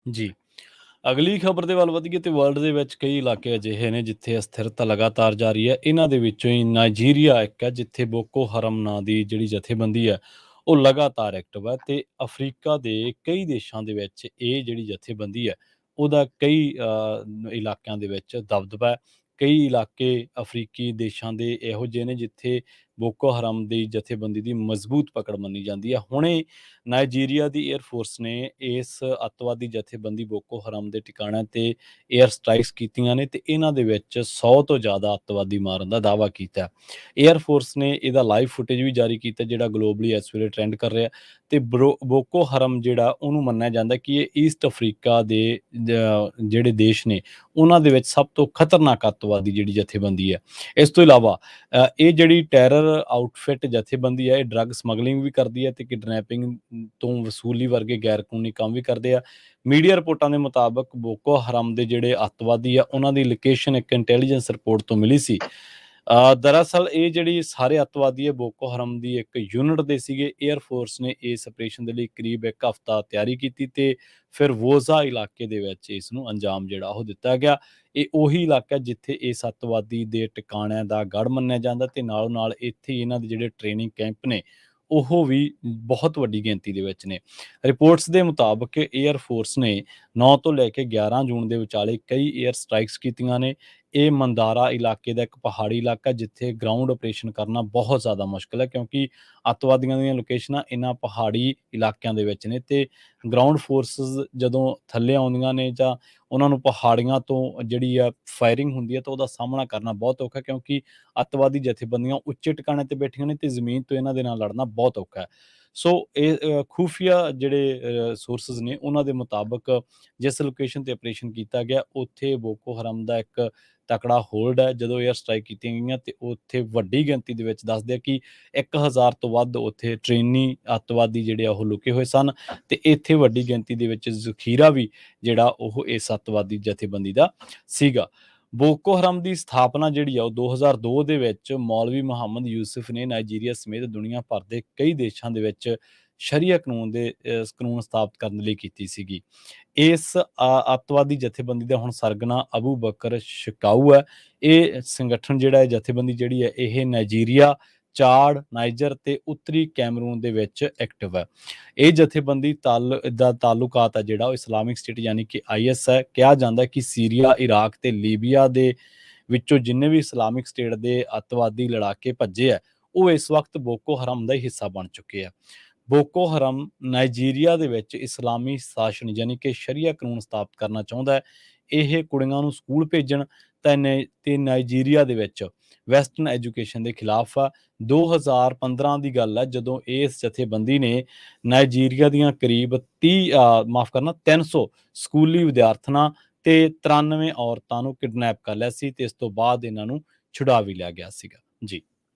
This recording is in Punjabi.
ਜੀ। ਅਗਲੀ ਖਬਰ ਦੇ ਵੱਲ ਵਧੀਏ ਤੇ ਵਰਲਡ ਦੇ ਵਿੱਚ ਕਈ ਇਲਾਕੇ ਅਜਿਹੇ ਨੇ ਜਿੱਥੇ ਅਸਥਿਰਤਾ ਲਗਾਤਾਰ ਜਾਰੀ ਹੈ। ਇਹਨਾਂ ਦੇ ਵਿੱਚੋਂ ਹੀ ਨਾਈਜੀਰੀਆ ਇੱਕ ਹੈ ਜਿੱਥੇ ਬੋਕੋ ਹਰਮ ਨਾਂ ਦੀ ਜਿਹੜੀ ਜਥੇਬੰਦੀ ਹੈ ਉਹ ਲਗਾਤਾਰ ਐਕਟਿਵ ਹੈ ਤੇ ਅਫਰੀਕਾ ਦੇ ਕਈ ਦੇਸ਼ਾਂ ਦੇ ਵਿੱਚ ਇਹ ਜਿਹੜੀ ਜਥੇਬੰਦੀ ਹੈ ਉਹਦਾ ਕਈ ਇਲਾਕਿਆਂ ਦੇ ਵਿੱਚ ਦਬਦਬਾ ਹੈ। ਕਈ ਇਲਾਕੇ ਅਫਰੀਕੀ ਦੇਸ਼ਾਂ ਦੇ ਇਹੋ ਜਿਹੇ ਨੇ ਜਿੱਥੇ ਬੋਕੋ ਹਰਮ ਦੀ ਜਥੇਬੰਦੀ ਦੀ ਮਜ਼ਬੂਤ ਪਕੜ ਮੰਨੀ ਜਾਂਦੀ ਹੈ। ਹੁਣੇ ਨਾਈਜੀਰੀਆ ਦੀ ਏਅਰ ਫੋਰਸ ਨੇ ਇਸ ਅੱਤਵਾਦੀ ਜਥੇਬੰਦੀ ਬੋਕੋ ਹਰਾਮ ਦੇ ਟਿਕਾਣਿਆਂ ਤੇ ਏਅਰ ਸਟ੍ਰਾਈਕਸ ਕੀਤੀਆਂ ਨੇ ਤੇ ਇਹਨਾਂ ਦੇ ਵਿੱਚ 100 ਤੋਂ ਜ਼ਿਆਦਾ ਅੱਤਵਾਦੀ ਮਾਰਨ ਦਾ ਦਾਅਵਾ ਕੀਤਾ। ਏਅਰ ਫੋਰਸ ਨੇ ਇਹਦਾ ਲਾਈਵ ਫੁਟੇਜ ਵੀ ਜਾਰੀ ਕੀਤਾ ਜਿਹੜਾ ਗਲੋਬਲੀ ਇਸ ਵੇਲੇ ਟ੍ਰੈਂਡ ਕਰ ਰਿਹਾ ਤੇ ਬੋਕੋ ਹਰਮ ਜਿਹੜਾ ਉਹਨੂੰ ਮੰਨਿਆ ਜਾਂਦਾ ਕਿ ਇਹ ਈਸਟ ਅਫਰੀਕਾ ਦੇ ਜਿਹੜੇ ਦੇਸ਼ ਨੇ ਉਹਨਾਂ ਦੇ ਵਿੱਚ ਸਭ ਤੋਂ ਖਤਰਨਾਕ ਅੱਤਵਾਦੀ ਜਿਹੜੀ ਜਥੇਬੰਦੀ ਹੈ। ਇਸ ਤੋਂ ਇਲਾਵਾ ਇਹ ਜਿਹੜੀ ਟੈਰਰ ਆਊਟਫਿਟ ਜਥੇਬੰਦੀ ਹੈ ਇਹ ਡਰੱਗ ਸਮਗਲਿੰਗ ਵੀ ਕਰਦੀ ਹੈ ਤੇ ਕਿਡਨੈਪਿੰਗ ਤੋਂ ਵਸੂਲੀ ਵਰਗੇ ਗੈਰ ਕਾਨੂੰਨੀ ਕੰਮ ਵੀ ਕਰਦੇ ਆ। ਮੀਡੀਆ ਰਿਪੋਰਟਾਂ ਦੇ ਮੁਤਾਬਕ ਬੋਕੋ ਹਰਾਮ ਦੇ ਜਿਹੜੇ ਅੱਤਵਾਦੀ ਆ ਉਹਨਾਂ ਦੀ ਲੋਕੇਸ਼ਨ ਇੱਕ ਇੰਟੈਲੀਜੈਂਸ ਰਿਪੋਰਟ ਤੋਂ ਮਿਲੀ ਸੀ। ਦਰਅਸਲ ਇਹ ਜਿਹੜੀ ਸਾਰੇ ਅੱਤਵਾਦੀ ਹੈ ਬੋਕੋ ਹਰਮ ਦੀ ਇੱਕ ਯੂਨਿਟ ਦੇ ਸੀਗੇ। ਏਅਰ ਫੋਰਸ ਨੇ ਇਸ ਆਪਰੇਸ਼ਨ ਦੇ ਲਈ ਕਰੀਬ ਇੱਕ ਹਫ਼ਤਾ ਤਿਆਰੀ ਕੀਤੀ ਤੇ ਫਿਰ ਵੋਜ਼ਾ ਇਲਾਕੇ ਦੇ ਵਿੱਚ ਇਸ ਨੂੰ ਅੰਜਾਮ ਜਿਹੜਾ ਉਹ ਦਿੱਤਾ ਗਿਆ। ਇਹ ਉਹੀ ਇਲਾਕਾ ਜਿੱਥੇ ਇਸ ਅੱਤਵਾਦੀ ਦੇ ਟਿਕਾਣਿਆਂ ਦਾ ਗੜ੍ਹ ਮੰਨਿਆ ਜਾਂਦਾ ਤੇ ਨਾਲੋਂ ਨਾਲ ਇੱਥੇ ਇਹਨਾਂ ਦੇ ਜਿਹੜੇ ਟ੍ਰੇਨਿੰਗ ਕੈਂਪ ਨੇ ਉਹ ਵੀ ਬਹੁਤ ਵੱਡੀ ਗਿਣਤੀ ਦੇ ਵਿੱਚ ਨੇ। ਰਿਪੋਰਟਸ ਦੇ ਮੁਤਾਬਕ ਏਅਰ ਫੋਰਸ ਨੇ 9 ਤੋਂ ਲੈ ਕੇ 11 ਜੂਨ ਦੇ ਵਿਚਾਲੇ ਕਈ ਏਅਰ ਸਟ੍ਰਾਈਕਸ ਕੀਤੀਆਂ ਨੇ। ਇਹ ਮੰਦਾਰਾ ਇਲਾਕੇ ਦਾ ਇੱਕ ਪਹਾੜੀ ਇਲਾਕਾ ਜਿੱਥੇ ਗਰਾਊਂਡ ਆਪਰੇਸ਼ਨ ਕਰਨਾ ਬਹੁਤ ਜ਼ਿਆਦਾ ਮੁਸ਼ਕਲ ਹੈ ਕਿਉਂਕਿ ਅੱਤਵਾਦੀਆਂ ਦੀਆਂ ਲੋਕੇਸ਼ਨਾਂ ਇਹਨਾਂ ਪਹਾੜੀ ਇਲਾਕਿਆਂ ਦੇ ਵਿੱਚ ਨੇ ਤੇ ਗਰਾਊਂਡ ਫੋਰਸਿਸ ਜਦੋਂ ਥੱਲੇ ਆਉਂਦੀਆਂ ਨੇ ਜਾਂ ਉਹਨਾਂ ਨੂੰ ਪਹਾੜੀਆਂ ਤੋਂ ਜਿਹੜੀ ਆ ਫਾਇਰਿੰਗ ਹੁੰਦੀ ਹੈ ਤਾਂ ਉਹਦਾ ਸਾਹਮਣਾ ਕਰਨਾ ਬਹੁਤ ਔਖਾ ਕਿਉਂਕਿ ਅੱਤਵਾਦੀ ਜਥੇਬੰਦੀਆਂ ਉੱਚੇ ਟਿਕਾਣੇ ਤੇ ਬੈਠੀਆਂ ਨੇ ਤੇ ਜ਼ਮੀਨ ਤੋਂ ਇਹਨਾਂ ਦੇ ਨਾਲ ਲੜਨਾ ਬਹੁਤ ਔਖਾ ਹੈ। ਸੋ ਇਹ ਖੂਫੀਆ ਜਿਹੜੇ ਸੋਰਸਿਸ ਨੇ ਉਹਨਾਂ ਦੇ ਮੁਤਾਬਕ ਜਿਸ ਲੋਕੇਸ਼ਨ ਤੇ ਆਪਰੇਸ਼ਨ ਕੀਤਾ ਗਿਆ ਉੱਥੇ ਬੋਕੋ ਹਰਮ ਦਾ ਇੱਕ ਤਕੜਾ ਹੋਲਡ ਹੈ। ਜਦੋਂ ਏਅਰ ਸਟ੍ਰਾਈਕ ਕੀਤੀਆਂ ਗਈਆਂ ਤੇ ਉੱਥੇ ਵੱਡੀ ਗਿਣਤੀ ਦੇ ਵਿੱਚ ਦੱਸਦੇ ਆ ਕਿ 1000 ਤੋਂ ਵੱਧ ਉੱਥੇ ਟ੍ਰੇਨੀ ਅੱਤਵਾਦੀ ਜਿਹੜੇ ਆ ਉਹ ਲੁਕੇ ਹੋਏ ਸਨ ਤੇ ਇੱਥੇ ਵੱਡੀ ਗਿਣਤੀ ਦੇ ਵਿੱਚ ਜ਼ਖੀਰਾ ਵੀ ਜਿਹੜਾ ਉਹ ਇਸ ਅੱਤਵਾਦੀ ਜਥੇਬੰਦੀ ਦਾ ਸੀਗਾ। ਬੋਕੋ ਹਰਮ ਦੀ ਸਥਾਪਨਾ ਜਿਹੜੀ ਆ ਉਹ 2002 ਦੇ ਵਿੱਚ ਮੌਲਵੀ ਮੁਹੰਮਦ ਯੂਸਫ ਨੇ ਨਾਈਜੀਰੀਆ ਸਮੇਤ ਦੁਨੀਆ ਭਰ ਦੇ ਕਈ ਦੇਸ਼ਾਂ ਦੇ ਵਿੱਚ ਸ਼ਰੀਆ ਕਾਨੂੰਨ ਸਥਾਪਿਤ ਕਰਨ ਲਈ ਕੀਤੀ ਸੀਗੀ। ਇਸ ਅੱਤਵਾਦੀ ਜਥੇਬੰਦੀ ਦਾ ਹੁਣ ਸਰਗਨਾ ਅਬੂ ਬਕਰ ਸ਼ਕਾਊ ਹੈ। ਇਹ ਸੰਗਠਨ ਜਿਹੜਾ ਹੈ ਜਥੇਬੰਦੀ ਜਿਹੜੀ ਹੈ ਇਹ ਨਾਈਜੀਰੀਆ, ਚਾਡ, ਨਾਈਜਰ ਤੇ ਉੱਤਰੀ ਕੈਮਰੂਨ ਦੇ ਵਿੱਚ ਐਕਟਿਵ ਹੈ। ਇਹ ਜਥੇਬੰਦੀ ਦਾ ਤਾਲੁਕਾਤ ਹੈ ਜਿਹੜਾ ਉਹ ਇਸਲਾਮਿਕ ਸਟੇਟ ਯਾਨੀ ਕਿ IS ਹੈ। ਕਿਹਾ ਜਾਂਦਾ ਕਿ ਸੀਰੀਆ, ਇਰਾਕ ਤੇ ਲੀਬੀਆ ਦੇ ਵਿੱਚੋਂ ਜਿੰਨੇ ਵੀ ਇਸਲਾਮਿਕ ਸਟੇਟ ਦੇ ਅੱਤਵਾਦੀ ਲੜਾਕੇ ਭੱਜੇ ਹੈ ਉਹ ਇਸ ਵਕਤ ਬੋਕੋ ਹਰਮ ਦਾ ਹੀ ਹਿੱਸਾ ਬਣ ਚੁੱਕੇ ਆ। ਬੋਕੋ ਹਰਮ ਨਾਈਜੀਰੀਆ ਦੇ ਵਿੱਚ ਇਸਲਾਮੀ ਸ਼ਾਸਨ ਯਾਨੀ ਕਿ ਸ਼ਰੀਆ ਕਾਨੂੰਨ ਸਥਾਪਿਤ ਕਰਨਾ ਚਾਹੁੰਦਾ ਹੈ। ਇਹ ਕੁੜੀਆਂ ਨੂੰ ਸਕੂਲ ਭੇਜਣ ਤੇ ਨਾਈਜੀਰੀਆ ਦੇ ਵਿੱਚ ਵੈਸਟਰਨ ਐਜੂਕੇਸ਼ਨ ਦੇ ਖਿਲਾਫ ਆ। 2015 ਦੀ ਗੱਲ ਹੈ ਜਦੋਂ ਇਸ ਜਥੇਬੰਦੀ ਨੇ ਨਾਈਜੀਰੀਆ ਦੀਆਂ ਕਰੀਬ 300 ਸਕੂਲੀ ਵਿਦਿਆਰਥਣਾਂ ਤੇ 93 ਔਰਤਾਂ ਨੂੰ ਕਿਡਨੈਪ ਕਰ ਲਿਆ ਸੀ ਤੇ ਇਸ ਤੋਂ ਬਾਅਦ ਇਹਨਾਂ ਨੂੰ ਛੁਡਾ ਵੀ ਲਿਆ ਗਿਆ ਸੀਗਾ। ਜੀ।